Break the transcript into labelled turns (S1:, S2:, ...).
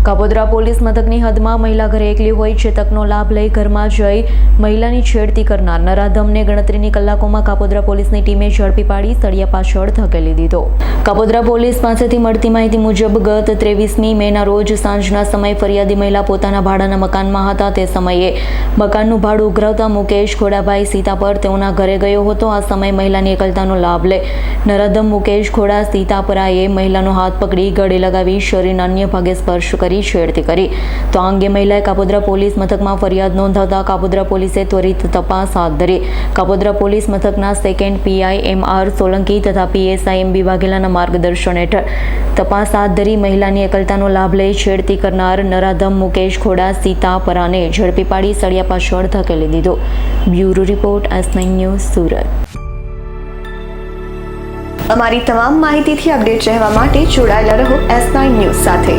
S1: Kapodra police મથકની હદમાં મહિલા ઘરે એકલી હોય છે તકનો લાભ લઈ ઘરમાં જઈ મહિલાની છેડતી કરનાર નરાધમને ગણતરીની કલાકોમાં કાપોદ્રા પોલીસની ટીમે ઝડપી પાડી સળિયા પાછળ ધકેલી દીધો। કાપોદ્રા પોલીસ પાસેથી મળતી માહિતી મુજબ ગત 23મી મેના રોજ સાંજના સમયે ફરિયાદી મહિલા પોતાના ભાડાના મકાનમાં હતા। તે સમયે મકાનનું ભાડું ઉઘરાવતા મુકેશ ખોડાભાઈ સીતાપર તેઓના ઘરે ગયો હતો। આ સમયે મહિલાની એકલતાનો લાભ લઈ નરાધમ મુકેશ ખોડા સીતાપરાએ મહિલાનો હાથ પકડી ગળે લગાવી શરીરના અન્ય ભાગે સ્પર્શ કરી છેડતી કરી। તો આ અંગે મહિલાએ કાપોદ્રા પોલીસ મથકમાં ફરિયાદ નોંધાવતા કાપોદ્રા પોલીસે ત્વરિત તપાસ હાથ ધરી। કાપોદ્રા પોલીસ મથકના સેકન્ડ પીઆઈ MR સોલંકી તથા PSI MB વાઘેલાના માર્ગદર્શન હેઠળ તપાસ હાથ ધરી મહિલાની એકલતાનો લાભ લઈ છેડતી કરનાર નરાધમ મુકેશ ખોડા સીતાપરાને ઝડપી પાડી સળિયા પાછળ ધકેલી દીધો। Bureau report S9 news Surat.
S2: અમારી તમામ માહિતીથી અપડેટ રહેવા માટે જોડાયેલા રહો S9 ન્યૂઝ સાથે।